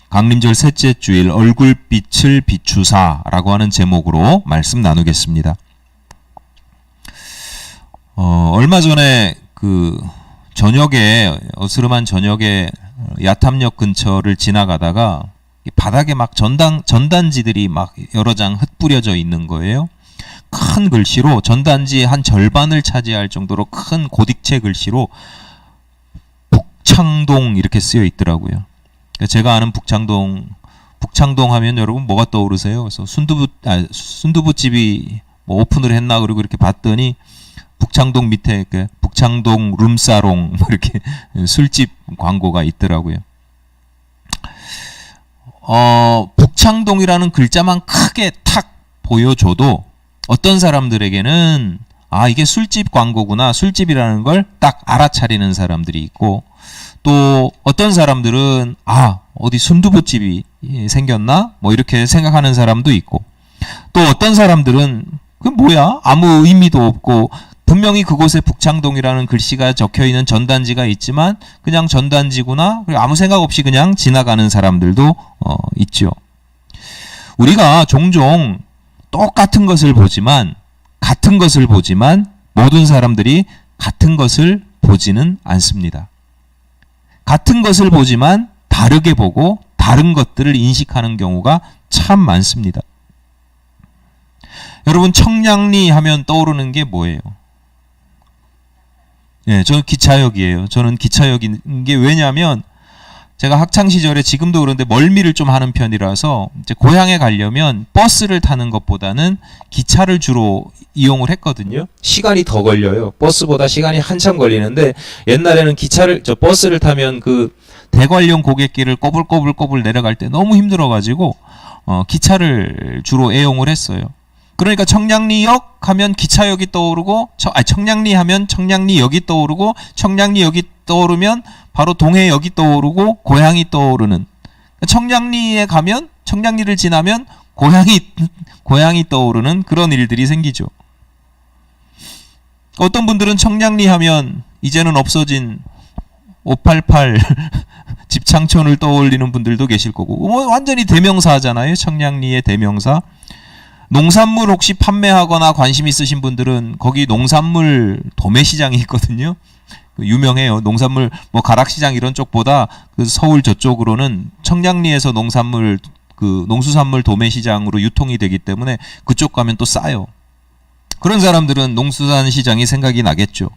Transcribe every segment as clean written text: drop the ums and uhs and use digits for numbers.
강림절 셋째 주일 얼굴빛을 비추사라고 하는 제목으로 말씀 나누겠습니다. 얼마 전에 저녁에 어스름한 저녁에 야탐역 근처를 지나가다가 바닥에 막 전단지들이 막 여러 장 흩뿌려져 있는 거예요. 큰 글씨로 전단지 한 절반을 차지할 정도로 큰 고딕체 글씨로 북창동 이렇게 쓰여 있더라고요. 제가 아는 북창동 하면 여러분 뭐가 떠오르세요? 그래서 순두부집이 뭐 오픈을 했나 그리고 이렇게 봤더니 북창동 밑에 북창동 룸사롱 이렇게 술집 광고가 있더라고요. 북창동이라는 글자만 크게 탁 보여줘도 어떤 사람들에게는 이게 술집 광고구나, 술집이라는 걸 딱 알아차리는 사람들이 있고, 또 어떤 사람들은 어디 순두부집이 생겼나 뭐 이렇게 생각하는 사람도 있고, 또 어떤 사람들은 그 뭐야 아무 의미도 없고 분명히 그곳에 북창동이라는 글씨가 적혀있는 전단지가 있지만 그냥 전단지구나 그리고 아무 생각 없이 그냥 지나가는 사람들도 있죠. 우리가 종종 똑같은 것을 보지만 모든 사람들이 같은 것을 보지는 않습니다. 같은 것을 보지만 다르게 보고 다른 것들을 인식하는 경우가 참 많습니다. 여러분 청량리 하면 떠오르는 게 뭐예요? 저는 기차역이에요. 저는 기차역인 게 왜냐하면 제가 학창시절에 지금도 그런데 멀미를 좀 하는 편이라서 이제 고향에 가려면 버스를 타는 것보다는 기차를 주로 이용을 했거든요. 시간이 더 걸려요. 버스보다 시간이 한참 걸리는데 옛날에는 버스를 타면 그 대관령 고갯길을 꼬불꼬불 내려갈 때 너무 힘들어가지고 기차를 주로 애용을 했어요. 그러니까 청량리역 하면 기차역이 떠오르고 청량리 하면 청량리역이 떠오르고 청량리역이 떠오르면 바로 동해역이 떠오르고 고향이 떠오르는, 청량리에 가면 청량리를 지나면 고향이 떠오르는 그런 일들이 생기죠. 어떤 분들은 청량리 하면 이제는 없어진 588 집창촌을 떠올리는 분들도 계실 거고, 완전히 대명사잖아요. 청량리의 대명사. 농산물 혹시 판매하거나 관심 있으신 분들은 거기 농산물 도매시장이 있거든요. 유명해요. 농산물 가락시장 이런 쪽보다 서울 저쪽으로는 청량리에서 농수산물 도매시장으로 유통이 되기 때문에 그쪽 가면 또 싸요. 그런 사람들은 농수산시장이 생각이 나겠죠.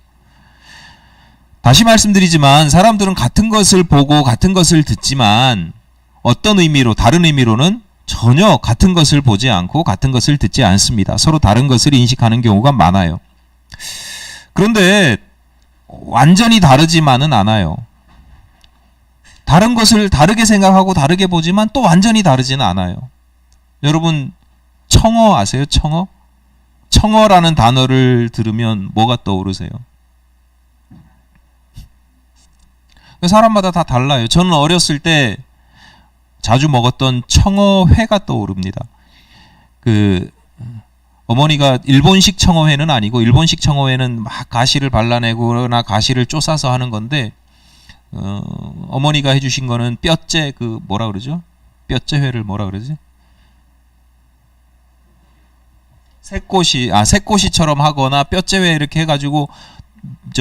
다시 말씀드리지만 사람들은 같은 것을 보고 같은 것을 듣지만 어떤 의미로, 다른 의미로는 전혀 같은 것을 보지 않고 같은 것을 듣지 않습니다. 서로 다른 것을 인식하는 경우가 많아요. 그런데 완전히 다르지만은 않아요. 다른 것을 다르게 생각하고 다르게 보지만 또 완전히 다르지는 않아요. 여러분 청어 아세요? 청어? 청어라는 단어를 들으면 뭐가 떠오르세요? 사람마다 다 달라요. 저는 어렸을 때 자주 먹었던 청어회가 떠오릅니다. 어머니가 일본식 청어회는 아니고, 일본식 청어회는 막 가시를 발라내거나 가시를 쪼싸서 하는 건데, 어머니가 해주신 거는 뼈째, 뭐라 그러죠? 뼈째회를 뭐라 그러지? 새꼬시처럼 하거나 뼈째회 이렇게 해가지고,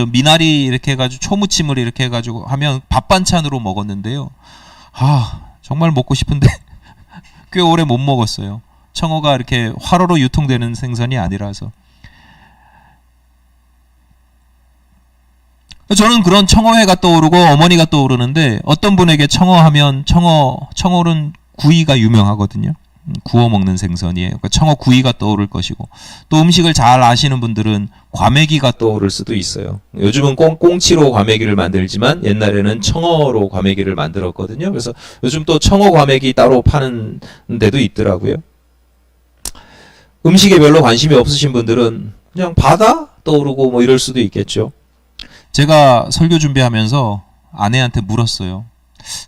미나리 이렇게 해가지고 초무침을 이렇게 해가지고 하면 밥 반찬으로 먹었는데요. 정말 먹고 싶은데 꽤 오래 못 먹었어요. 청어가 이렇게 화로로 유통되는 생선이 아니라서. 저는 그런 청어회가 떠오르고 어머니가 떠오르는데, 어떤 분에게 청어하면 청어는 구이가 유명하거든요. 구워 먹는 생선이에요. 그러니까 청어 구이가 떠오를 것이고, 또 음식을 잘 아시는 분들은 과메기가 떠오를 수도 있어요. 요즘은 꽁치로 과메기를 만들지만 옛날에는 청어로 과메기를 만들었거든요. 그래서 요즘 또 청어 과메기 따로 파는 데도 있더라고요. 음식에 별로 관심이 없으신 분들은 그냥 바다 떠오르고 뭐 이럴 수도 있겠죠. 제가 설교 준비하면서 아내한테 물었어요.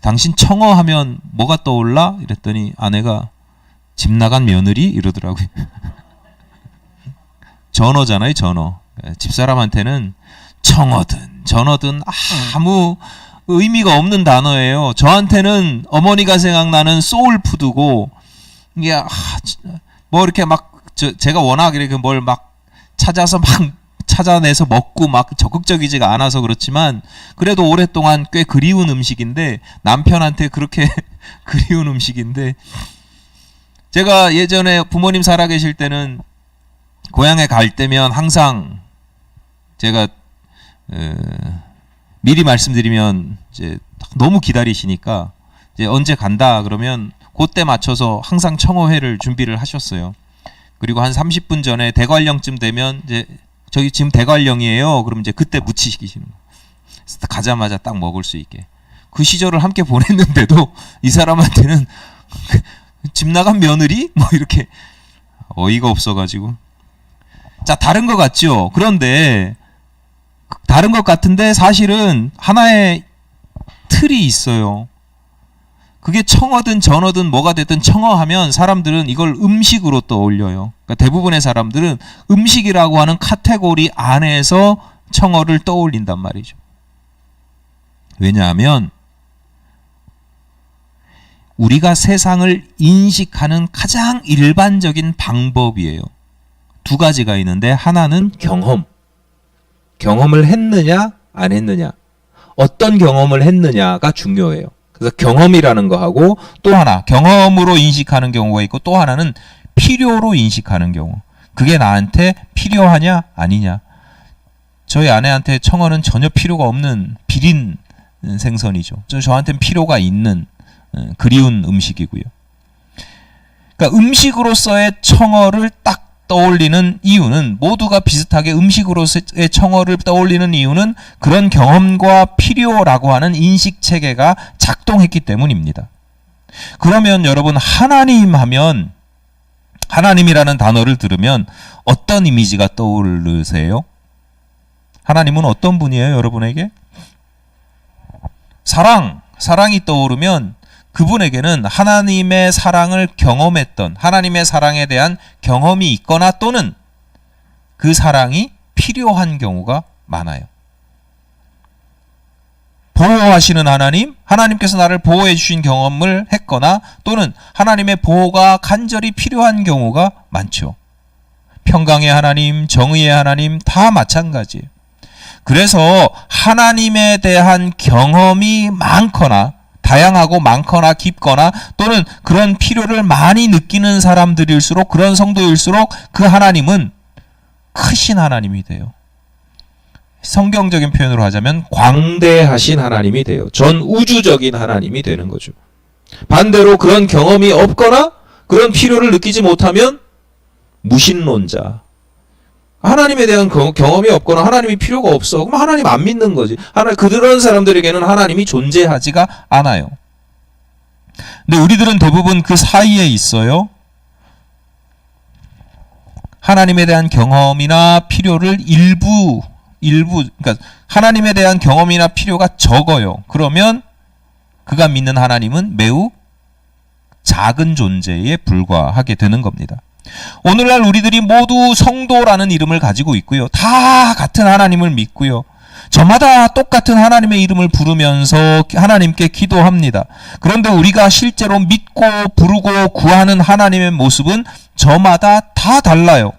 당신 청어 하면 뭐가 떠올라? 이랬더니 아내가 집 나간 며느리? 이러더라고요. 전어잖아요, 전어. 집사람한테는 청어든 전어든 아무 의미가 없는 단어예요. 저한테는 어머니가 생각나는 소울푸드고, 이게 뭐 이렇게 막 제가 워낙 이렇게 뭘 막 찾아서 막 찾아내서 먹고 막 적극적이지가 않아서 그렇지만 그래도 오랫동안 꽤 그리운 음식인데, 남편한테 그렇게 그리운 음식인데, 제가 예전에 부모님 살아계실 때는 고향에 갈 때면 항상 제가 미리 말씀드리면 이제 너무 기다리시니까 이제 언제 간다 그러면 그때 맞춰서 항상 청어회를 준비를 하셨어요. 그리고 한 30분 전에 대관령쯤 되면 이제 저기 지금 대관령이에요. 그럼 이제 그때 무치시키시는 거예요. 가자마자 딱 먹을 수 있게. 그 시절을 함께 보냈는데도 이 사람한테는 집 나간 며느리? 뭐 이렇게 어이가 없어가지고. 자, 다른 것 같죠? 그런데 다른 것 같은데 사실은 하나의 틀이 있어요. 그게 청어든 전어든 뭐가 됐든 청어하면 사람들은 이걸 음식으로 떠올려요. 그러니까 대부분의 사람들은 음식이라고 하는 카테고리 안에서 청어를 떠올린단 말이죠. 왜냐하면 우리가 세상을 인식하는 가장 일반적인 방법이에요. 두 가지가 있는데, 하나는 경험을 했느냐 안 했느냐, 어떤 경험을 했느냐가 중요해요. 그래서 경험이라는 거하고, 또 하나 경험으로 인식하는 경우가 있고, 또 하나는 필요로 인식하는 경우. 그게 나한테 필요하냐 아니냐. 저희 아내한테 청어는 전혀 필요가 없는 비린 생선이죠. 저한테는 필요가 있는 그리운 음식이고요. 그러니까 음식으로서의 청어를 딱 떠올리는 이유는, 모두가 비슷하게 음식으로서의 청어를 떠올리는 이유는 그런 경험과 필요라고 하는 인식 체계가 작동했기 때문입니다. 그러면 여러분, 하나님 하면, 하나님이라는 단어를 들으면 어떤 이미지가 떠오르세요? 하나님은 어떤 분이에요, 여러분에게? 사랑이 떠오르면 그분에게는 하나님의 사랑을 경험했던, 하나님의 사랑에 대한 경험이 있거나 또는 그 사랑이 필요한 경우가 많아요. 보호하시는 하나님, 하나님께서 나를 보호해 주신 경험을 했거나 또는 하나님의 보호가 간절히 필요한 경우가 많죠. 평강의 하나님, 정의의 하나님 다 마찬가지예요. 그래서 하나님에 대한 경험이 많거나, 다양하고 많거나 깊거나 또는 그런 필요를 많이 느끼는 사람들일수록, 그런 성도일수록 그 하나님은 크신 하나님이 돼요. 성경적인 표현으로 하자면 광대하신 하나님이 돼요. 전 우주적인 하나님이 되는 거죠. 반대로 그런 경험이 없거나 그런 필요를 느끼지 못하면 무신론자, 하나님에 대한 경험이 없거나 하나님이 필요가 없어, 그럼 하나님 안 믿는 거지. 그런 사람들에게는 하나님이 존재하지가 않아요. 근데 우리들은 대부분 그 사이에 있어요. 하나님에 대한 경험이나 필요를 일부, 그러니까 하나님에 대한 경험이나 필요가 적어요. 그러면 그가 믿는 하나님은 매우 작은 존재에 불과하게 되는 겁니다. 오늘날 우리들이 모두 성도라는 이름을 가지고 있고요. 다 같은 하나님을 믿고요. 저마다 똑같은 하나님의 이름을 부르면서 하나님께 기도합니다. 그런데 우리가 실제로 믿고 부르고 구하는 하나님의 모습은 저마다 다 달라요.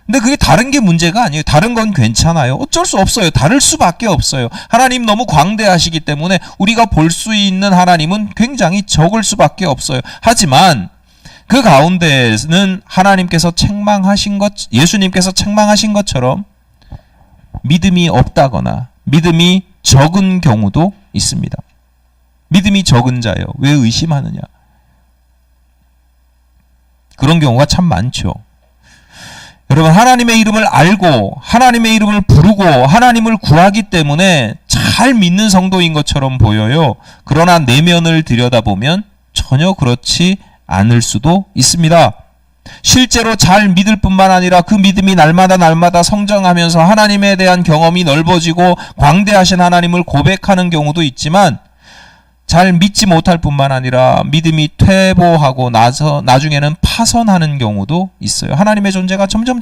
근데 그게 다른 게 문제가 아니에요. 다른 건 괜찮아요. 어쩔 수 없어요. 다를 수밖에 없어요. 하나님 너무 광대하시기 때문에 우리가 볼 수 있는 하나님은 굉장히 적을 수밖에 없어요. 하지만 그 가운데에는 하나님께서 책망하신 것, 예수님께서 책망하신 것처럼 믿음이 없다거나 믿음이 적은 경우도 있습니다. 믿음이 적은 자요, 왜 의심하느냐? 그런 경우가 참 많죠. 여러분, 하나님의 이름을 알고 하나님의 이름을 부르고 하나님을 구하기 때문에 잘 믿는 성도인 것처럼 보여요. 그러나 내면을 들여다보면 전혀 그렇지 않을 수도 있습니다. 실제로 잘 믿을 뿐만 아니라 그 믿음이 날마다 성장하면서 하나님에 대한 경험이 넓어지고 광대하신 하나님을 고백하는 경우도 있지만, 잘 믿지 못할 뿐만 아니라 믿음이 퇴보하고 나중에는 파선하는 경우도 있어요. 하나님의 존재가 점점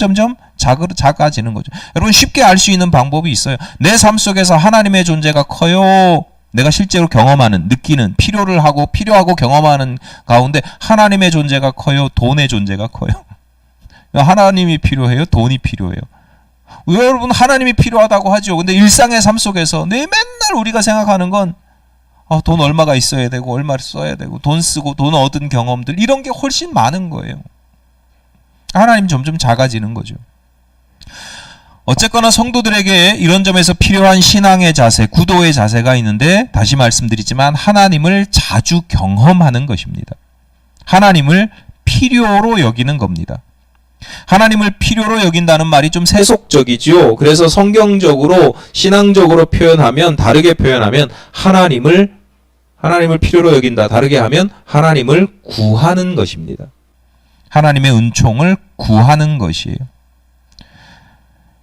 작아지는 거죠. 여러분 쉽게 알 수 있는 방법이 있어요. 내 삶 속에서 하나님의 존재가 커요. 내가 실제로 경험하는, 느끼는, 필요하고 경험하는 가운데 하나님의 존재가 커요. 돈의 존재가 커요. 하나님이 필요해요. 돈이 필요해요. 여러분 하나님이 필요하다고 하죠. 근데 일상의 삶 속에서 맨날 우리가 생각하는 건 돈 얼마가 있어야 되고 얼마를 써야 되고 돈 쓰고 돈 얻은 경험들 이런 게 훨씬 많은 거예요. 하나님 점점 작아지는 거죠. 어쨌거나 성도들에게 이런 점에서 필요한 신앙의 자세, 구도의 자세가 있는데 다시 말씀드리지만 하나님을 자주 경험하는 것입니다. 하나님을 필요로 여기는 겁니다. 하나님을 필요로 여긴다는 말이 좀 세속적이지요. 그래서 성경적으로 신앙적으로 다르게 표현하면 하나님을 필요로 여긴다. 다르게 하면 하나님을 구하는 것입니다. 하나님의 은총을 구하는 것이에요.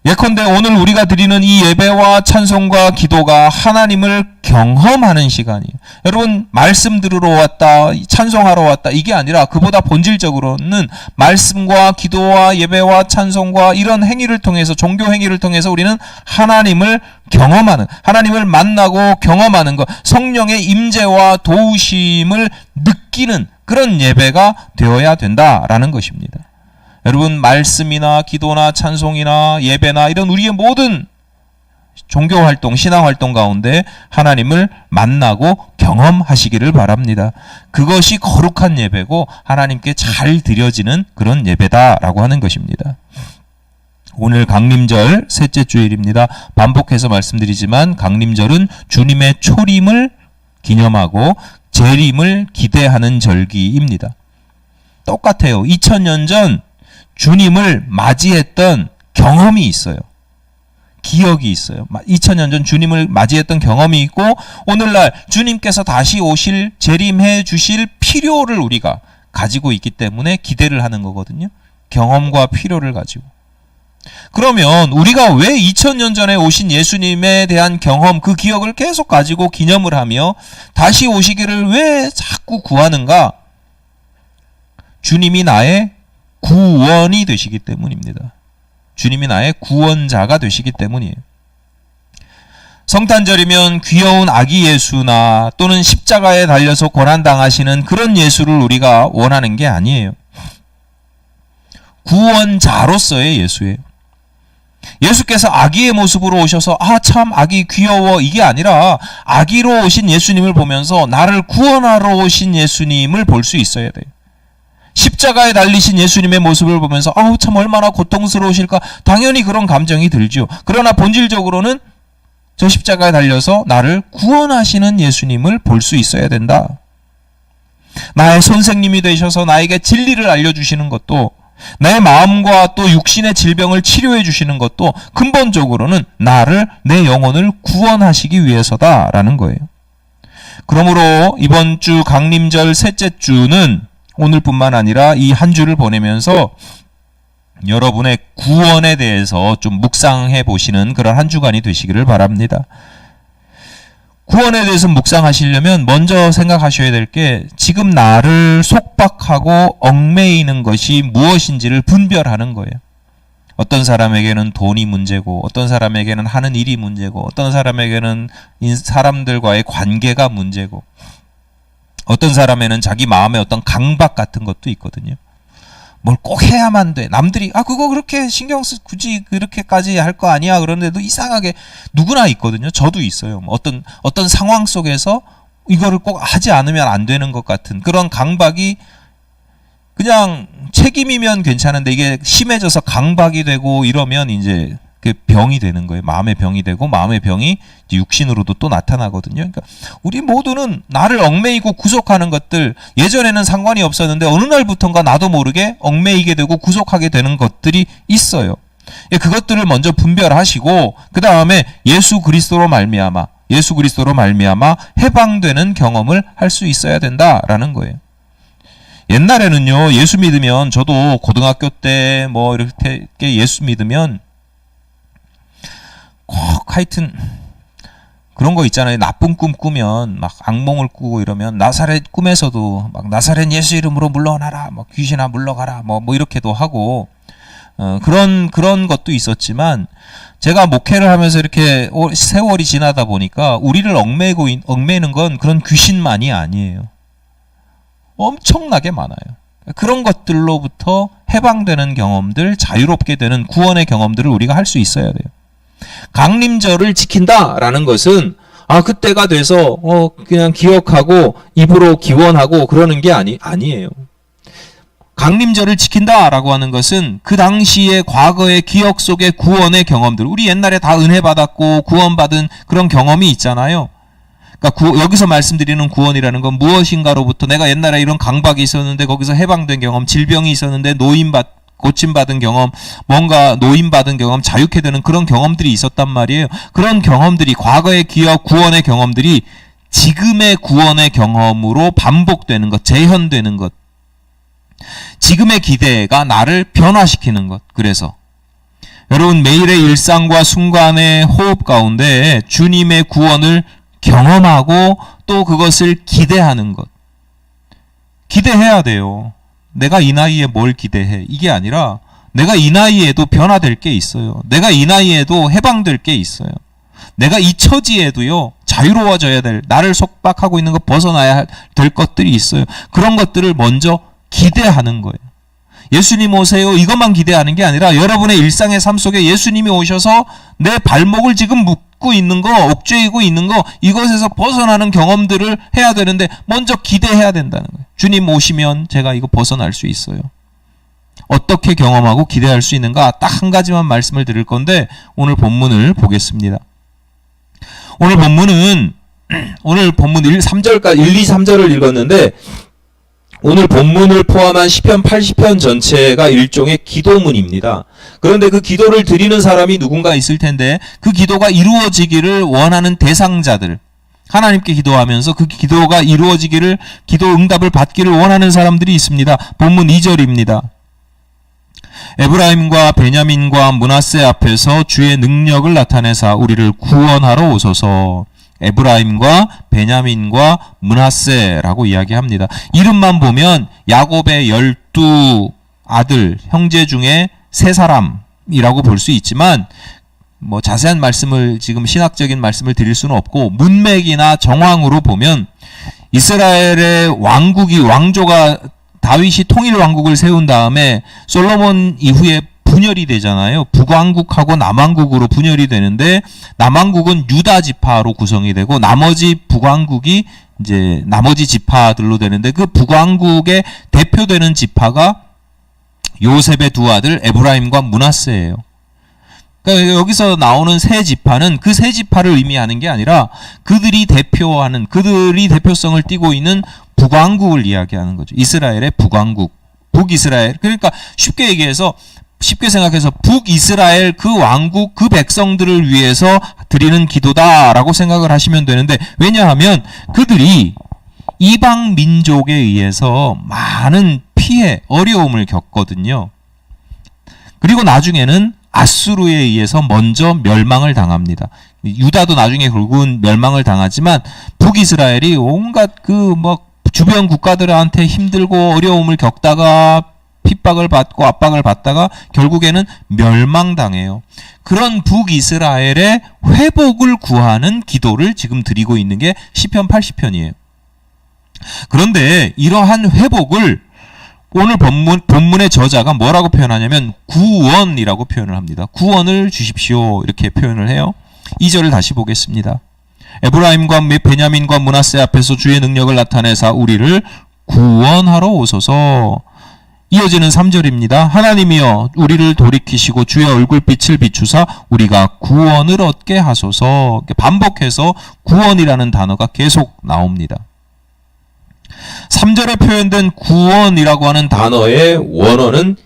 예컨대 오늘 우리가 드리는 이 예배와 찬송과 기도가 하나님을 경험하는 시간이에요. 여러분 말씀 들으러 왔다, 찬송하러 왔다 이게 아니라 그보다 본질적으로는 말씀과 기도와 예배와 찬송과 이런 행위를 통해서 종교 행위를 통해서 우리는 하나님을 경험하는, 하나님을 만나고 경험하는 것, 성령의 임재와 도우심을 느끼는 그런 예배가 되어야 된다라는 것입니다. 여러분 말씀이나 기도나 찬송이나 예배나 이런 우리의 모든 종교활동, 신앙활동 가운데 하나님을 만나고 경험하시기를 바랍니다. 그것이 거룩한 예배고 하나님께 잘 드려지는 그런 예배다라고 하는 것입니다. 오늘 강림절 셋째 주일입니다. 반복해서 말씀드리지만 강림절은 주님의 초림을 기념하고 재림을 기대하는 절기입니다. 똑같아요. 2000년 전 주님을 맞이했던 경험이 있어요. 기억이 있어요. 2000년 전 주님을 맞이했던 경험이 있고 오늘날 주님께서 다시 오실, 재림해 주실 필요를 우리가 가지고 있기 때문에 기대를 하는 거거든요. 경험과 필요를 가지고. 그러면 우리가 왜 2000년 전에 오신 예수님에 대한 경험, 그 기억을 계속 가지고 기념을 하며 다시 오시기를 왜 자꾸 구하는가? 주님이 나의 구원이 되시기 때문입니다. 주님이 나의 구원자가 되시기 때문이에요. 성탄절이면 귀여운 아기 예수나 또는 십자가에 달려서 고난당하시는 그런 예수를 우리가 원하는 게 아니에요. 구원자로서의 예수예요. 예수께서 아기의 모습으로 오셔서 참 아기 귀여워 이게 아니라 아기로 오신 예수님을 보면서 나를 구원하러 오신 예수님을 볼 수 있어야 돼요. 십자가에 달리신 예수님의 모습을 보면서 참 얼마나 고통스러우실까 당연히 그런 감정이 들죠. 그러나 본질적으로는 저 십자가에 달려서 나를 구원하시는 예수님을 볼 수 있어야 된다. 나의 선생님이 되셔서 나에게 진리를 알려주시는 것도 내 마음과 또 육신의 질병을 치료해 주시는 것도 근본적으로는 내 영혼을 구원하시기 위해서다라는 거예요. 그러므로 이번 주 강림절 셋째 주는 오늘뿐만 아니라 이 한 주를 보내면서 여러분의 구원에 대해서 좀 묵상해 보시는 그런 한 주간이 되시기를 바랍니다. 구원에 대해서 묵상하시려면 먼저 생각하셔야 될 게 지금 나를 속박하고 얽매이는 것이 무엇인지를 분별하는 거예요. 어떤 사람에게는 돈이 문제고 어떤 사람에게는 하는 일이 문제고 어떤 사람에게는 사람들과의 관계가 문제고 어떤 사람에는 자기 마음에 어떤 강박 같은 것도 있거든요. 뭘 꼭 해야만 돼. 남들이 그거 그렇게 굳이 그렇게까지 할 거 아니야. 그런데도 이상하게 누구나 있거든요. 저도 있어요. 어떤 상황 속에서 이거를 꼭 하지 않으면 안 되는 것 같은 그런 강박이 그냥 책임이면 괜찮은데 이게 심해져서 강박이 되고 이러면 이제 그 병이 되는 거예요. 마음의 병이 되고 마음의 병이 이제 육신으로도 또 나타나거든요. 그러니까 우리 모두는 나를 얽매이고 구속하는 것들 예전에는 상관이 없었는데 어느 날부턴가 나도 모르게 얽매이게 되고 구속하게 되는 것들이 있어요. 그것들을 먼저 분별하시고 그 다음에 예수 그리스도로 말미암아 해방되는 경험을 할 수 있어야 된다라는 거예요. 옛날에는요 예수 믿으면 저도 고등학교 때 이렇게 예수 믿으면 꼭 하여튼 그런 거 있잖아요. 나쁜 꿈 꾸면 막 악몽을 꾸고 이러면 나사렛 꿈에서도 막 나사렛 예수 이름으로 물러나라, 뭐 귀신아 물러가라, 뭐 이렇게도 하고 그런 것도 있었지만 제가 목회를 하면서 이렇게 세월이 지나다 보니까 우리를 얽매이는 건 그런 귀신만이 아니에요. 엄청나게 많아요. 그런 것들로부터 해방되는 경험들, 자유롭게 되는 구원의 경험들을 우리가 할 수 있어야 돼요. 강림절을 지킨다라는 것은 그때가 돼서 그냥 기억하고 입으로 기원하고 그러는 게 아니에요. 강림절을 지킨다라고 하는 것은 그 당시의 과거의 기억 속의 구원의 경험들, 우리 옛날에 다 은혜 받았고 구원받은 그런 경험이 있잖아요. 그러니까 여기서 말씀드리는 구원이라는 건 무엇인가로부터 내가 옛날에 이런 강박이 있었는데 거기서 해방된 경험, 질병이 있었는데 고침받은 경험, 뭔가 노임받은 경험, 자유케 되는 그런 경험들이 있었단 말이에요. 그런 경험들이, 과거의 기억, 구원의 경험들이 지금의 구원의 경험으로 반복되는 것, 재현되는 것. 지금의 기대가 나를 변화시키는 것. 그래서 여러분, 매일의 일상과 순간의 호흡 가운데 주님의 구원을 경험하고 또 그것을 기대하는 것. 기대해야 돼요. 내가 이 나이에 뭘 기대해? 이게 아니라 내가 이 나이에도 변화될 게 있어요. 내가 이 나이에도 해방될 게 있어요. 내가 이 처지에도요, 자유로워져야 될, 나를 속박하고 있는 것 벗어나야 될 것들이 있어요. 그런 것들을 먼저 기대하는 거예요. 예수님 오세요, 이것만 기대하는 게 아니라 여러분의 일상의 삶 속에 예수님이 오셔서 내 발목을 지금 묶고 있는 거, 옥죄이고 있는 거, 이것에서 벗어나는 경험들을 해야 되는데 먼저 기대해야 된다는 거예요. 주님 오시면 제가 이거 벗어날 수 있어요. 어떻게 경험하고 기대할 수 있는가? 딱 한 가지만 말씀을 드릴 건데 오늘 본문을 보겠습니다. 오늘 본문 3절까지 1, 2, 3절을 읽었는데 오늘 본문을 포함한 시편 80편 전체가 일종의 기도문입니다. 그런데 그 기도를 드리는 사람이 누군가 있을 텐데 그 기도가 이루어지기를 원하는 대상자들, 하나님께 기도하면서 그 기도가 이루어지기를, 기도 응답을 받기를 원하는 사람들이 있습니다. 본문 2절입니다. 에브라임과 베냐민과 므낫세 앞에서 주의 능력을 나타내사 우리를 구원하러 오소서. 에브라임과 베냐민과 므낫세라고 이야기합니다. 이름만 보면 야곱의 12 아들, 형제 중에 3사람이라고 볼 수 있지만 자세한 말씀을, 지금 신학적인 말씀을 드릴 수는 없고, 문맥이나 정황으로 보면 이스라엘의 왕조가 다윗이 통일 왕국을 세운 다음에 솔로몬 이후에 분열이 되잖아요. 북왕국하고 남왕국으로 분열이 되는데 남왕국은 유다 지파로 구성이 되고 나머지 북왕국이 이제 나머지 지파들로 되는데 그 북왕국의 대표되는 지파가 요셉의 2 아들 에브라임과 므낫세예요. 그러니까 여기서 나오는 세 지파는 그 세 지파를 의미하는 게 아니라 그들이 대표성을 띠고 있는 북왕국을 이야기하는 거죠. 이스라엘의 북왕국, 북이스라엘. 그러니까 쉽게 생각해서 북이스라엘 그 왕국, 그 백성들을 위해서 드리는 기도다라고 생각을 하시면 되는데, 왜냐하면 그들이 이방 민족에 의해서 많은 피해, 어려움을 겪거든요. 그리고 나중에는 아수르에 의해서 먼저 멸망을 당합니다. 유다도 나중에 결국은 멸망을 당하지만 북이스라엘이 온갖 주변 국가들한테 힘들고 어려움을 겪다가 핍박을 받고 압박을 받다가 결국에는 멸망당해요. 그런 북이스라엘의 회복을 구하는 기도를 지금 드리고 있는 게 시편 80편이에요. 그런데 이러한 회복을 오늘 본문의 저자가 뭐라고 표현하냐면 구원이라고 표현을 합니다. 구원을 주십시오, 이렇게 표현을 해요. 2절을 다시 보겠습니다. 에브라임과 베냐민과 므낫세 앞에서 주의 능력을 나타내사 우리를 구원하러 오소서. 이어지는 3절입니다. 하나님이여 우리를 돌이키시고 주의 얼굴빛을 비추사 우리가 구원을 얻게 하소서. 반복해서 구원이라는 단어가 계속 나옵니다. 3절에 표현된 구원이라고 하는 단어의 원어는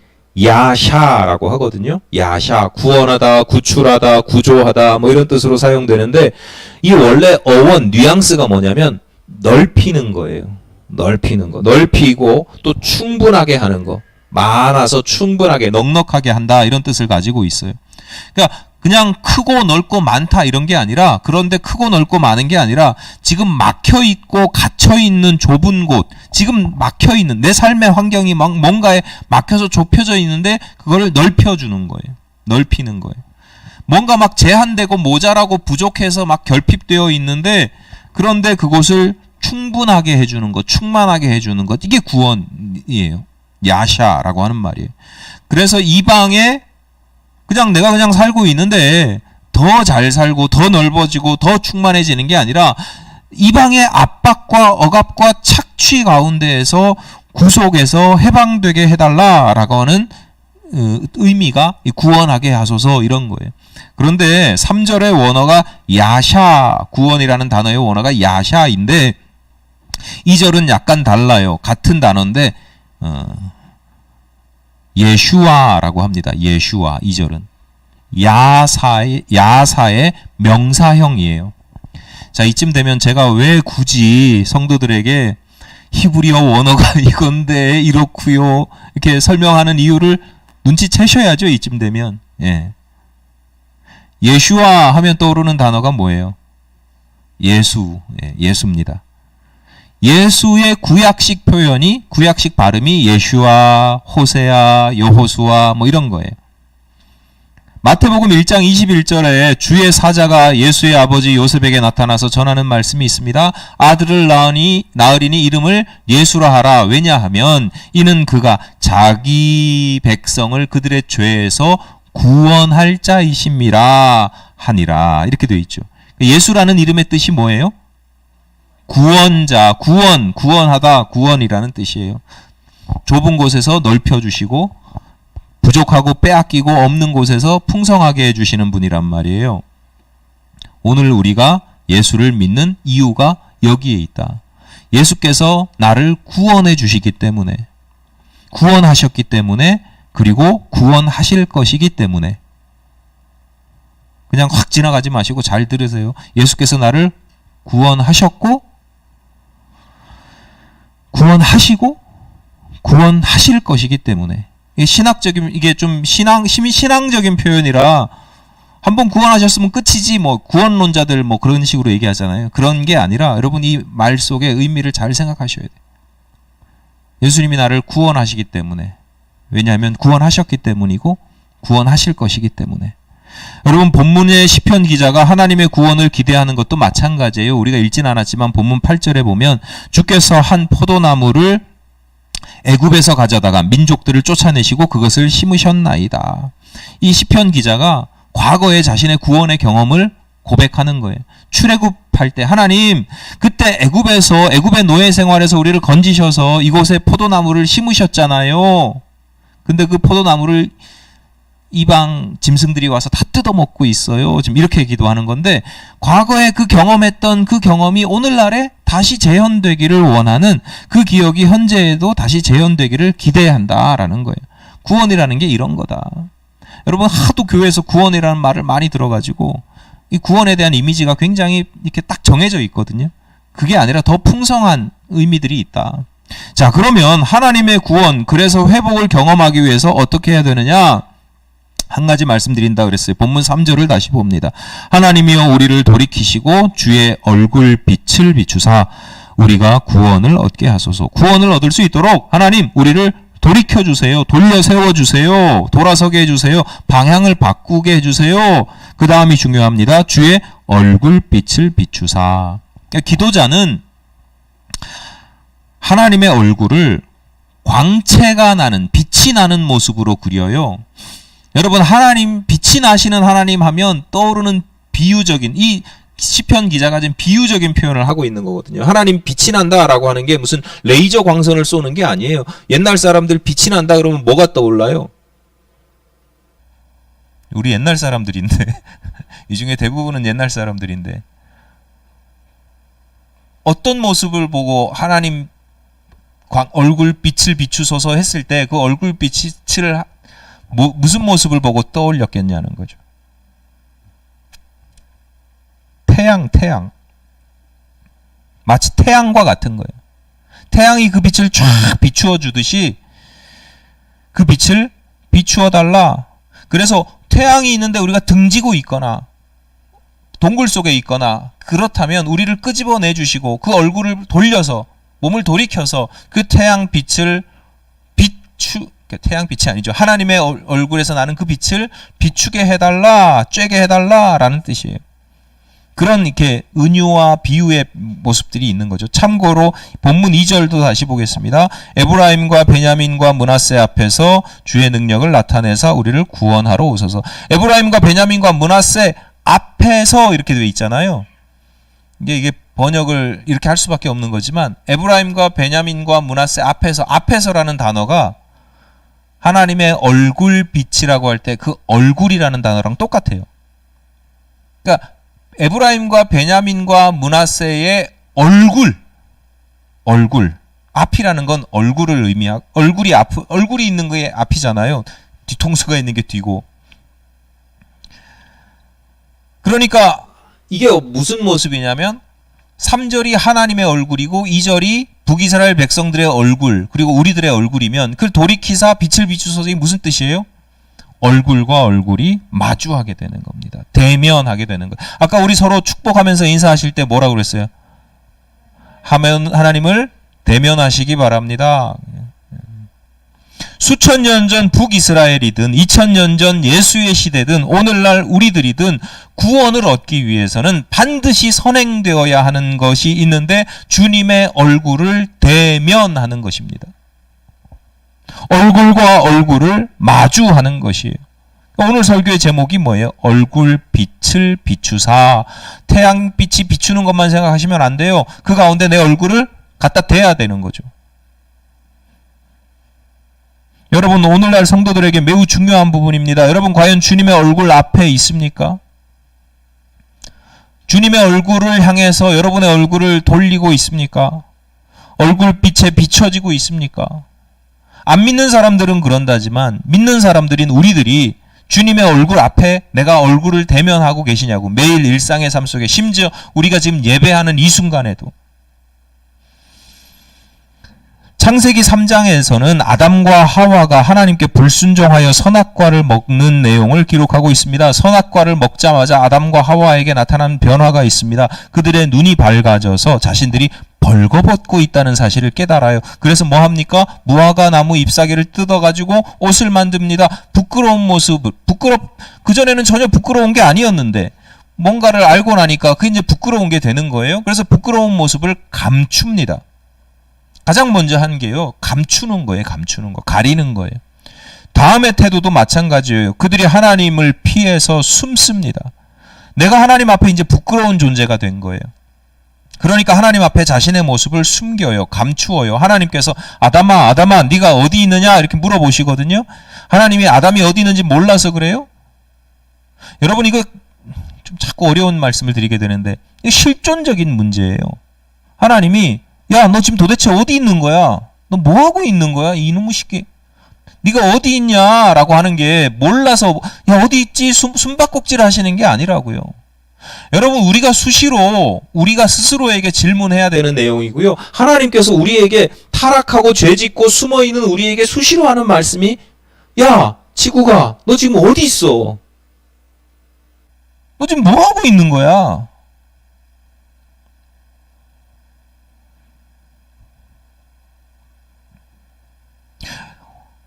야샤라고 하거든요. 야샤, 구원하다, 구출하다, 구조하다 이런 뜻으로 사용되는데 이 원래 어원 뉘앙스가 뭐냐면 넓히는 거예요. 넓히는 거. 넓히고 또 충분하게 하는 거. 많아서 충분하게 넉넉하게 한다, 이런 뜻을 가지고 있어요. 그러니까 그냥 크고 넓고 많다 이런 게 아니라, 그런데 크고 넓고 많은 게 아니라 지금 막혀 있고 갇혀 있는 좁은 곳, 지금 막혀 있는 내 삶의 환경이 막 뭔가에 막혀서 좁혀져 있는데 그거를 넓혀주는 거예요. 넓히는 거예요. 뭔가 막 제한되고 모자라고 부족해서 막 결핍되어 있는데, 그런데 그곳을 충분하게 해주는 것, 충만하게 해주는 것, 이게 구원이에요. 야샤라고 하는 말이에요. 그래서 이방에 그냥 내가 그냥 살고 있는데 더 잘 살고 더 넓어지고 더 충만해지는 게 아니라 이방의 압박과 억압과 착취 가운데에서 구속에서 해방되게 해달라라고 하는 의미가 구원하게 하소서 이런 거예요. 그런데 3절의 원어가 야샤, 구원이라는 단어의 원어가 야샤인데 2절은 약간 달라요. 같은 단어인데 예슈아라고 합니다. 예슈아 2절은 야사의 명사형이에요. 자, 이쯤 되면 제가 왜 굳이 성도들에게 히브리어 원어가 이건데 이렇고요 이렇게 설명하는 이유를 눈치채셔야죠. 이쯤 되면. 예. 예슈아 하면 떠오르는 단어가 뭐예요? 예수. 예, 예수입니다. 예수의 구약식 표현이, 구약식 발음이 예슈아, 호세아, 여호수아 뭐 이런 거예요. 마태복음 1장 21절에 주의 사자가 예수의 아버지 요셉에게 나타나서 전하는 말씀이 있습니다. 아들을 낳으리니 이름을 예수라 하라. 왜냐하면 이는 그가 자기 백성을 그들의 죄에서 구원할 자이심이라 하니라. 이렇게 되어 있죠. 예수라는 이름의 뜻이 뭐예요? 구원자, 구원하다, 구원이라는 뜻이에요. 좁은 곳에서 넓혀주시고 부족하고 빼앗기고 없는 곳에서 풍성하게 해주시는 분이란 말이에요. 오늘 우리가 예수를 믿는 이유가 여기에 있다. 예수께서 나를 구원해 주시기 때문에, 구원하셨기 때문에, 그리고 구원하실 것이기 때문에. 그냥 확 지나가지 마시고 잘 들으세요. 예수께서 나를 구원하셨고 구원하시고 구원하실 것이기 때문에. 이게 신학적인, 이게 좀 신앙적인 표현이라 한번 구원하셨으면 끝이지 뭐 구원론자들 뭐 그런 식으로 얘기하잖아요. 그런 게 아니라 여러분 이 말 속의 의미를 잘 생각하셔야 돼요. 예수님이 나를 구원하시기 때문에, 왜냐하면 구원하셨기 때문이고 구원하실 것이기 때문에. 여러분 본문의 시편 기자가 하나님의 구원을 기대하는 것도 마찬가지예요. 우리가 읽진 않았지만 본문 8절에 보면 주께서 한 포도나무를 애굽에서 가져다가 민족들을 쫓아내시고 그것을 심으셨나이다. 이 시편 기자가 과거의 자신의 구원의 경험을 고백하는 거예요. 출애굽할 때 하나님 그때 애굽의 노예 생활에서 우리를 건지셔서 이곳에 포도나무를 심으셨잖아요. 근데 그 포도나무를 이방 짐승들이 와서 다 뜯어먹고 있어요. 지금 이렇게 기도하는 건데, 과거에 그 경험했던 그 경험이 오늘날에 다시 재현되기를 원하는, 그 기억이 현재에도 다시 재현되기를 기대한다라는 거예요. 구원이라는 게 이런 거다. 여러분 하도 교회에서 구원이라는 말을 많이 들어가지고 이 구원에 대한 이미지가 굉장히 이렇게 딱 정해져 있거든요. 그게 아니라 더 풍성한 의미들이 있다. 자, 그러면 하나님의 구원, 그래서 회복을 경험하기 위해서 어떻게 해야 되느냐? 한 가지 말씀드린다 그랬어요. 본문 3절을 다시 봅니다. 하나님이여 우리를 돌이키시고 주의 얼굴 빛을 비추사 우리가 구원을 얻게 하소서. 구원을 얻을 수 있도록 하나님 우리를 돌이켜 주세요. 돌려 세워 주세요. 돌아서게 해 주세요. 방향을 바꾸게 해 주세요. 그 다음이 중요합니다. 주의 얼굴 빛을 비추사. 그러니까 기도자는 하나님의 얼굴을 광채가 나는, 빛이 나는 모습으로 그려요. 여러분 하나님, 빛이 나시는 하나님 하면 떠오르는 비유적인, 이 시편 기자가 지금 비유적인 표현을 하고 있는 거거든요. 하나님 빛이 난다라고 하는 게 무슨 레이저 광선을 쏘는 게 아니에요. 옛날 사람들 빛이 난다 그러면 뭐가 떠올라요? 우리 옛날 사람들인데 이 중에 대부분은 옛날 사람들인데 어떤 모습을 보고 하나님 얼굴 빛을 비추소서 했을 때 그 얼굴 빛을 무슨 모습을 보고 떠올렸겠냐는 거죠. 태양. 마치 태양과 같은 거예요. 태양이 그 빛을 쫙 비추어 주듯이 그 빛을 비추어 달라. 그래서 태양이 있는데 우리가 등지고 있거나 동굴 속에 있거나 그렇다면 우리를 끄집어내 주시고 그 얼굴을 돌려서 몸을 돌이켜서 그 태양 빛을 태양빛이 아니죠. 하나님의 얼굴에서 나는 그 빛을 비추게 해달라, 쬐게 해달라라는 뜻이에요. 그런 이렇게 은유와 비유의 모습들이 있는 거죠. 참고로 본문 2절도 다시 보겠습니다. 에브라임과 베냐민과 므낫세 앞에서 주의 능력을 나타내사 우리를 구원하러 오소서. 에브라임과 베냐민과 므낫세 앞에서 이렇게 되어 있잖아요. 이게 번역을 이렇게 할 수밖에 없는 거지만 에브라임과 베냐민과 므낫세 앞에서라는 단어가 하나님의 얼굴 빛이라고 할 때 그 얼굴이라는 단어랑 똑같아요. 그러니까 에브라임과 베냐민과 므낫세의 얼굴 앞이라는 건 얼굴을 의미하고 얼굴이 있는 게 앞이잖아요. 뒤통수가 있는 게 뒤고. 그러니까 이게 무슨 모습이냐면 3절이 하나님의 얼굴이고 2절이 북이스라엘 백성들의 얼굴 그리고 우리들의 얼굴이면 그걸 돌이키사 빛을 비추소서. 이게 무슨 뜻이에요? 얼굴과 얼굴이 마주하게 되는 겁니다. 대면하게 되는 거예요. 아까 우리 서로 축복하면서 인사하실 때 뭐라고 그랬어요? 하나님을 대면하시기 바랍니다. 수천 년 전 북이스라엘이든 2000년 전 예수의 시대든 오늘날 우리들이든 구원을 얻기 위해서는 반드시 선행되어야 하는 것이 있는데 주님의 얼굴을 대면하는 것입니다. 얼굴과 얼굴을 마주하는 것이에요. 오늘 설교의 제목이 뭐예요? 얼굴 빛을 비추사. 태양빛이 비추는 것만 생각하시면 안 돼요. 그 가운데 내 얼굴을 갖다 대야 되는 거죠. 여러분, 오늘날 성도들에게 매우 중요한 부분입니다. 여러분, 과연 주님의 얼굴 앞에 있습니까? 주님의 얼굴을 향해서 여러분의 얼굴을 돌리고 있습니까? 얼굴빛에 비춰지고 있습니까? 안 믿는 사람들은 그런다지만 믿는 사람들인 우리들이 주님의 얼굴 앞에 내가 얼굴을 대면하고 계시냐고. 매일 일상의 삶 속에, 심지어 우리가 지금 예배하는 이 순간에도. 창세기 3장에서는 아담과 하와가 하나님께 불순종하여 선악과를 먹는 내용을 기록하고 있습니다. 선악과를 먹자마자 아담과 하와에게 나타난 변화가 있습니다. 그들의 눈이 밝아져서 자신들이 벌거벗고 있다는 사실을 깨달아요. 그래서 뭐 합니까? 무화과 나무 잎사귀를 뜯어가지고 옷을 만듭니다. 부끄러운 모습, 그전에는 전혀 부끄러운 게 아니었는데 뭔가를 알고 나니까 그게 이제 부끄러운 게 되는 거예요. 그래서 부끄러운 모습을 감춥니다. 가장 먼저 한 게요, 감추는 거예요. 감추는 거, 가리는 거예요. 다음의 태도도 마찬가지예요. 그들이 하나님을 피해서 숨습니다. 내가 하나님 앞에 이제 부끄러운 존재가 된 거예요. 그러니까 하나님 앞에 자신의 모습을 숨겨요. 감추어요. 하나님께서 아담아 네가 어디 있느냐 이렇게 물어보시거든요. 하나님이 아담이 어디 있는지 몰라서 그래요? 여러분, 이거 좀 자꾸 어려운 말씀을 드리게 되는데 이게 실존적인 문제예요. 하나님이 야, 너 지금 도대체 어디 있는 거야? 너 뭐 하고 있는 거야? 이놈의 새끼. 네가 어디 있냐? 라고 하는 게 몰라서 야, 어디 있지? 숨바꼭질 하시는 게 아니라고요. 여러분, 우리가 수시로 우리가 스스로에게 질문해야 되는 내용이고요. 하나님께서 우리에게 타락하고 죄짓고 숨어있는 우리에게 수시로 하는 말씀이 야, 지구가 너 지금 어디 있어? 너 지금 뭐 하고 있는 거야?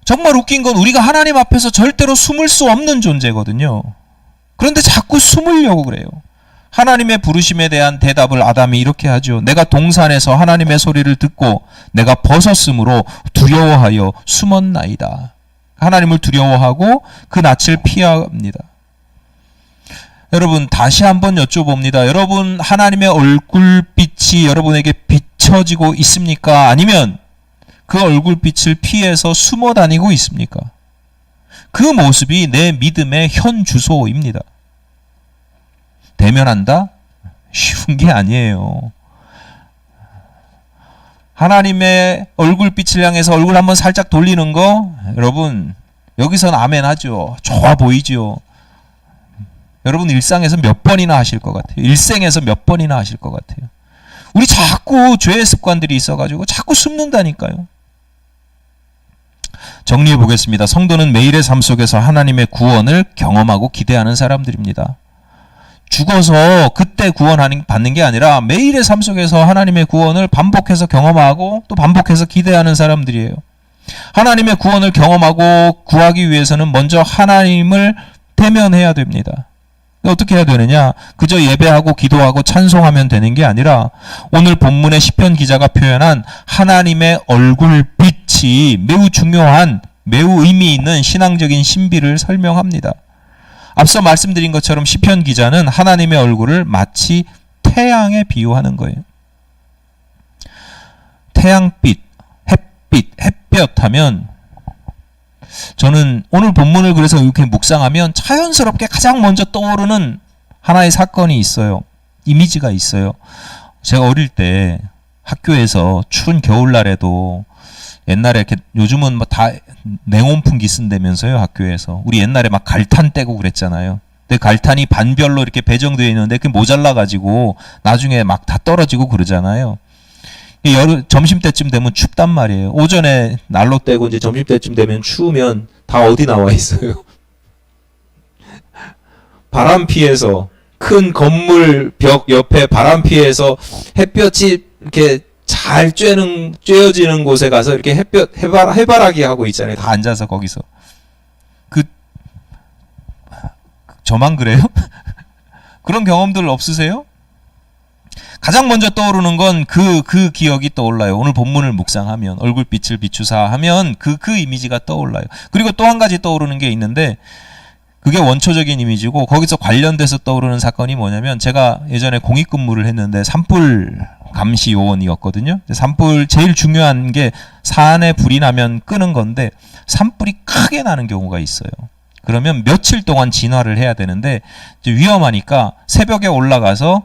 정말 웃긴 건 우리가 하나님 앞에서 절대로 숨을 수 없는 존재거든요. 그런데 자꾸 숨으려고 그래요. 하나님의 부르심에 대한 대답을 아담이 이렇게 하죠. 내가 동산에서 하나님의 소리를 듣고 내가 벗었으므로 두려워하여 숨었나이다. 하나님을 두려워하고 그 낯을 피합니다. 여러분, 다시 한번 여쭤봅니다. 여러분, 하나님의 얼굴빛이 여러분에게 비춰지고 있습니까? 아니면 그 얼굴빛을 피해서 숨어 다니고 있습니까? 그 모습이 내 믿음의 현 주소입니다. 대면한다? 쉬운 게 아니에요. 하나님의 얼굴빛을 향해서 얼굴 한번 살짝 돌리는 거, 여러분, 여기서는 아멘 하죠. 좋아 보이죠. 여러분, 일상에서 몇 번이나 하실 것 같아요. 일생에서 몇 번이나 하실 것 같아요. 우리 자꾸 죄의 습관들이 있어가지고 자꾸 숨는다니까요. 정리해 보겠습니다. 성도는 매일의 삶 속에서 하나님의 구원을 경험하고 기대하는 사람들입니다. 죽어서 그때 받는 게 아니라 매일의 삶 속에서 하나님의 구원을 반복해서 경험하고 또 반복해서 기대하는 사람들이에요. 하나님의 구원을 경험하고 구하기 위해서는 먼저 하나님을 대면해야 됩니다. 어떻게 해야 되느냐? 그저 예배하고 기도하고 찬송하면 되는 게 아니라 오늘 본문의 시편 기자가 표현한 하나님의 얼굴빛이 매우 중요한, 매우 의미 있는 신앙적인 신비를 설명합니다. 앞서 말씀드린 것처럼 시편 기자는 하나님의 얼굴을 마치 태양에 비유하는 거예요. 태양빛, 햇빛, 햇볕 하면 저는 오늘 본문을 그래서 이렇게 묵상하면 자연스럽게 가장 먼저 떠오르는 하나의 사건이 있어요. 이미지가 있어요. 제가 어릴 때 학교에서 추운 겨울날에도 옛날에 이렇게 요즘은 뭐 다 냉온풍기 쓴다면서요, 학교에서. 우리 옛날에 막 갈탄 떼고 그랬잖아요. 근데 갈탄이 반별로 이렇게 배정되어 있는데 그게 모자라가지고 나중에 막 다 떨어지고 그러잖아요. 점심 때쯤 되면 춥단 말이에요. 오전에 난로 떼고 이제 점심 때쯤 되면 추우면 다 어디 나와 있어요? 바람 피해서 큰 건물 벽 옆에 바람 피해서 햇볕이 이렇게 잘 쬐어지는 곳에 가서 이렇게 해바라기 하고 있잖아요. 다 앉아서 거기서. 저만 그래요? 그런 경험들 없으세요? 가장 먼저 떠오르는 건 그 기억이 떠올라요. 오늘 본문을 묵상하면, 얼굴빛을 비추사 하면 그 이미지가 떠올라요. 그리고 또 한 가지 떠오르는 게 있는데, 그게 원초적인 이미지고, 거기서 관련돼서 떠오르는 사건이 뭐냐면, 제가 예전에 공익근무를 했는데 산불 감시 요원이었거든요. 산불 제일 중요한 게 산에 불이 나면 끄는 건데, 산불이 크게 나는 경우가 있어요. 그러면 며칠 동안 진화를 해야 되는데, 이제 위험하니까 새벽에 올라가서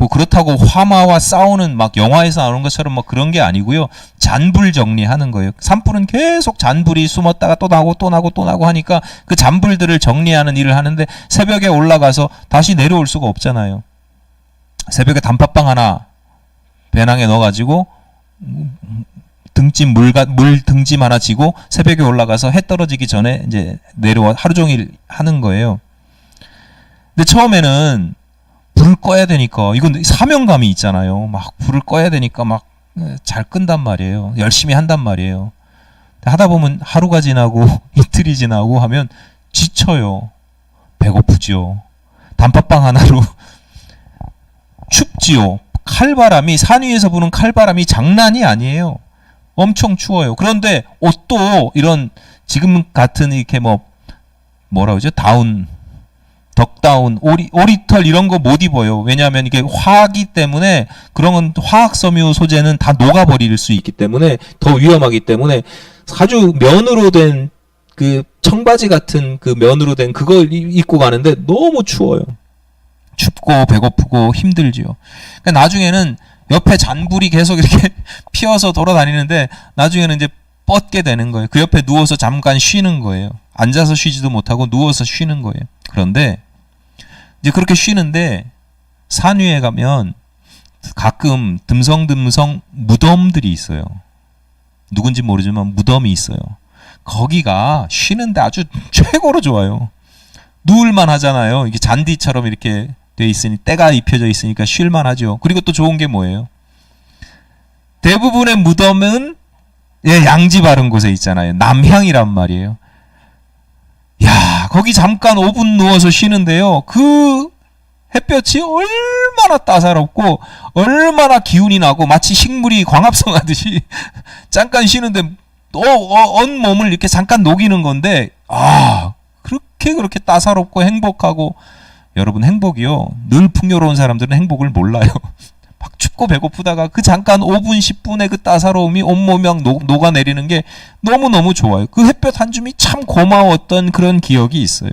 뭐 그렇다고 화마와 싸우는 막 영화에서 나오는 것처럼 뭐 그런 게 아니고요. 잔불 정리하는 거예요. 산불은 계속 잔불이 숨었다가 또 나고 또 나고 또 나고 하니까 그 잔불들을 정리하는 일을 하는데 새벽에 올라가서 다시 내려올 수가 없잖아요. 새벽에 단팥빵 하나 배낭에 넣어가지고 등짐 물 등짐 하나 지고 새벽에 올라가서 해 떨어지기 전에 이제 내려와 하루 종일 하는 거예요. 근데 처음에는 불을 꺼야 되니까 이건 사명감이 있잖아요. 막 불을 꺼야 되니까 막 잘 끈단 말이에요. 열심히 한단 말이에요. 하다 보면 하루가 지나고 이틀이 지나고 하면 지쳐요. 배고프지요. 단팥빵 하나로 춥지요. 칼바람이 산 위에서 부는 칼바람이 장난이 아니에요. 엄청 추워요. 그런데 옷도 이런 지금 같은 이렇게 뭐라 그러죠? 덕다운, 오리털 이런 거 못 입어요. 왜냐하면 이게 화기 때문에 그런 화학섬유 소재는 다 녹아버릴 수 있기 때문에 더 위험하기 때문에 아주 면으로 된 그 청바지 같은 그 면으로 된 그걸 입고 가는데 너무 추워요. 춥고 배고프고 힘들지요. 그러니까 나중에는 옆에 잔불이 계속 이렇게 피어서 돌아다니는데 나중에는 이제 뻗게 되는 거예요. 그 옆에 누워서 잠깐 쉬는 거예요. 앉아서 쉬지도 못하고 누워서 쉬는 거예요. 그런데 이제 그렇게 쉬는데 산 위에 가면 가끔 듬성듬성 무덤들이 있어요. 누군지 모르지만 무덤이 있어요. 거기가 쉬는데 아주 최고로 좋아요. 누울만 하잖아요. 이게 잔디처럼 이렇게 돼 있으니 때가 입혀져 있으니까 쉴만 하죠. 그리고 또 좋은 게 뭐예요? 대부분의 무덤은 양지 바른 곳에 있잖아요. 남향이란 말이에요. 야, 거기 잠깐 5분 누워서 쉬는데요. 그 햇볕이 얼마나 따사롭고 얼마나 기운이 나고 마치 식물이 광합성 하듯이 잠깐 쉬는데 언 몸을 이렇게 잠깐 녹이는 건데 그렇게 따사롭고 행복하고 여러분 행복이요. 늘 풍요로운 사람들은 행복을 몰라요. 막 춥고 배고프다가 그 잠깐 5분 10분의 그 따사로움이 온몸에 막 녹아내리는 게 너무너무 좋아요. 그 햇볕 한 줌이 참 고마웠던 그런 기억이 있어요.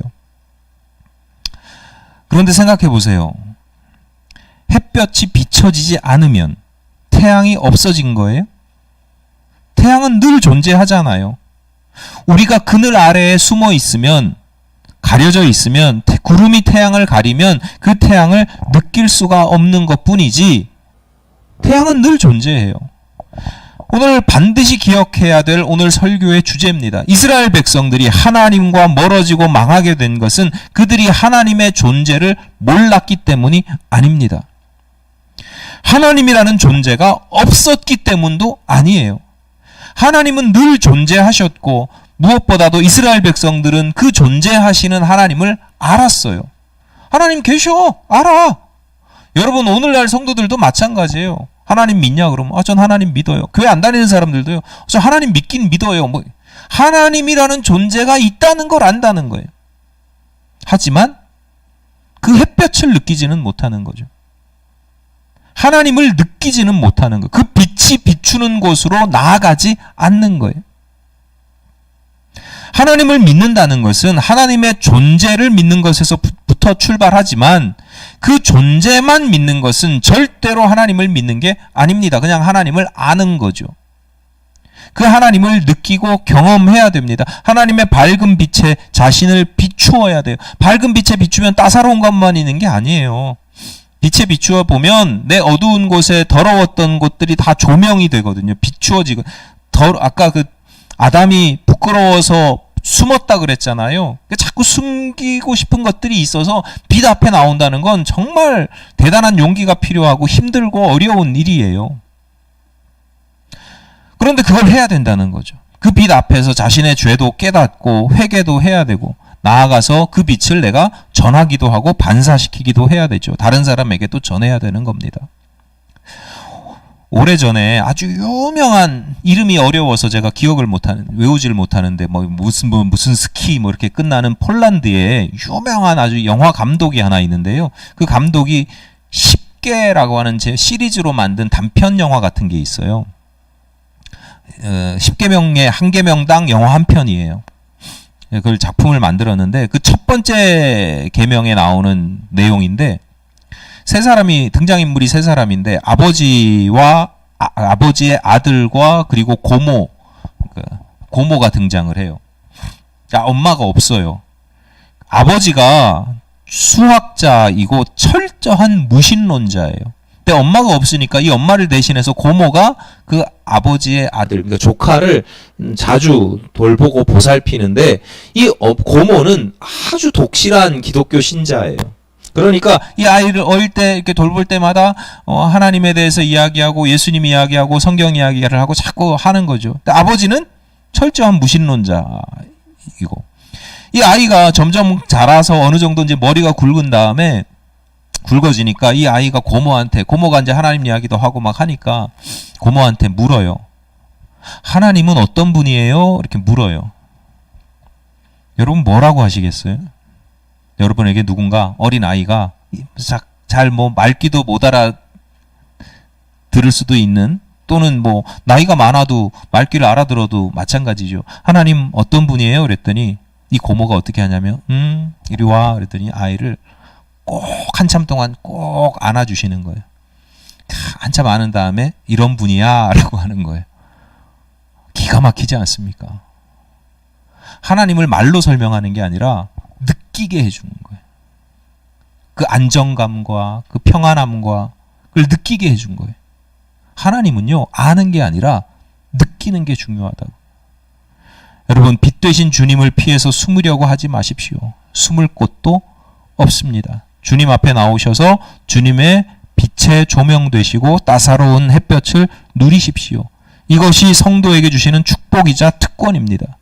그런데 생각해 보세요. 햇볕이 비춰지지 않으면 태양이 없어진 거예요? 태양은 늘 존재하잖아요. 우리가 그늘 아래에 숨어 있으면 가려져 있으면 구름이 태양을 가리면 그 태양을 느낄 수가 없는 것뿐이지 태양은 늘 존재해요. 오늘 반드시 기억해야 될 오늘 설교의 주제입니다. 이스라엘 백성들이 하나님과 멀어지고 망하게 된 것은 그들이 하나님의 존재를 몰랐기 때문이 아닙니다. 하나님이라는 존재가 없었기 때문도 아니에요. 하나님은 늘 존재하셨고 무엇보다도 이스라엘 백성들은 그 존재하시는 하나님을 알았어요. 하나님 계셔. 알아. 여러분 오늘날 성도들도 마찬가지예요. 하나님 믿냐 그러면 전 하나님 믿어요. 교회 안 다니는 사람들도요. 저 하나님 믿긴 믿어요. 하나님이라는 존재가 있다는 걸 안다는 거예요. 하지만 그 햇볕을 느끼지는 못하는 거죠. 하나님을 느끼지는 못하는 거예요. 그 빛이 비추는 곳으로 나아가지 않는 거예요. 하나님을 믿는다는 것은 하나님의 존재를 믿는 것에서부터 출발하지만 그 존재만 믿는 것은 절대로 하나님을 믿는 게 아닙니다. 그냥 하나님을 아는 거죠. 그 하나님을 느끼고 경험해야 됩니다. 하나님의 밝은 빛에 자신을 비추어야 돼요. 밝은 빛에 비추면 따사로운 것만 있는 게 아니에요. 빛에 비추어 보면 내 어두운 곳에 더러웠던 곳들이 다 조명이 되거든요. 비추어지고 아까 그 아담이 부끄러워서 숨었다 그랬잖아요. 자꾸 숨기고 싶은 것들이 있어서 빛 앞에 나온다는 건 정말 대단한 용기가 필요하고 힘들고 어려운 일이에요. 그런데 그걸 해야 된다는 거죠. 그 빛 앞에서 자신의 죄도 깨닫고 회개도 해야 되고 나아가서 그 빛을 내가 전하기도 하고 반사시키기도 해야 되죠. 다른 사람에게도 전해야 되는 겁니다. 오래전에 아주 유명한 이름이 어려워서 제가 외우지를 못하는데 무슨 스키 이렇게 끝나는 폴란드에 유명한 아주 영화 감독이 하나 있는데요. 그 감독이 10개라고 하는 제 시리즈로 만든 단편 영화 같은 게 있어요. 10계명의 한 계명당 영화 한 편이에요. 그걸 작품을 만들었는데 그 첫 번째 계명에 나오는 내용인데 등장인물이 세 사람인데 아버지의 아들과 그리고 고모가 등장을 해요. 엄마가 없어요. 아버지가 수학자이고 철저한 무신론자예요. 근데 엄마가 없으니까 이 엄마를 대신해서 고모가 그 아버지의 아들, 그러니까 조카를 자주 돌보고 보살피는데 이 고모는 아주 독실한 기독교 신자예요. 그러니까 이 아이를 어릴 때 이렇게 돌볼 때마다 하나님에 대해서 이야기하고 예수님 이야기하고 성경 이야기를 하고 자꾸 하는 거죠. 근데 아버지는 철저한 무신론자이고 이 아이가 점점 자라서 어느 정도 이제 머리가 굵어지니까 이 아이가 고모가 이제 하나님 이야기도 하고 막 하니까 고모한테 물어요. 하나님은 어떤 분이에요? 이렇게 물어요. 여러분 뭐라고 하시겠어요? 여러분에게 누군가 어린 아이가 잘 말귀도 못 알아 들을 수도 있는 또는 나이가 많아도 말귀를 알아들어도 마찬가지죠. 하나님 어떤 분이에요? 그랬더니 이 고모가 어떻게 하냐면 이리 와 그랬더니 아이를 꼭 한참 동안 꼭 안아주시는 거예요. 한참 안은 다음에 이런 분이야 라고 하는 거예요. 기가 막히지 않습니까? 하나님을 말로 설명하는 게 아니라 느끼게 해주는 거예요. 그 안정감과 그 평안함과 그걸 느끼게 해준 거예요. 하나님은요 아는 게 아니라 느끼는 게 중요하다고. 여러분 빛 되신 주님을 피해서 숨으려고 하지 마십시오. 숨을 곳도 없습니다. 주님 앞에 나오셔서 주님의 빛에 조명되시고 따사로운 햇볕을 누리십시오. 이것이 성도에게 주시는 축복이자 특권입니다.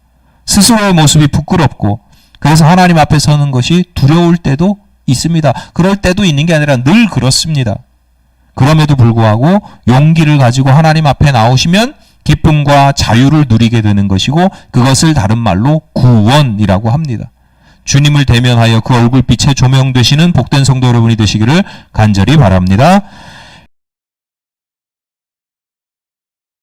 스스로의 모습이 부끄럽고 그래서 하나님 앞에 서는 것이 두려울 때도 있습니다. 그럴 때도 있는 게 아니라 늘 그렇습니다. 그럼에도 불구하고 용기를 가지고 하나님 앞에 나오시면 기쁨과 자유를 누리게 되는 것이고 그것을 다른 말로 구원이라고 합니다. 주님을 대면하여 그 얼굴빛에 조명되시는 복된 성도 여러분이 되시기를 간절히 바랍니다.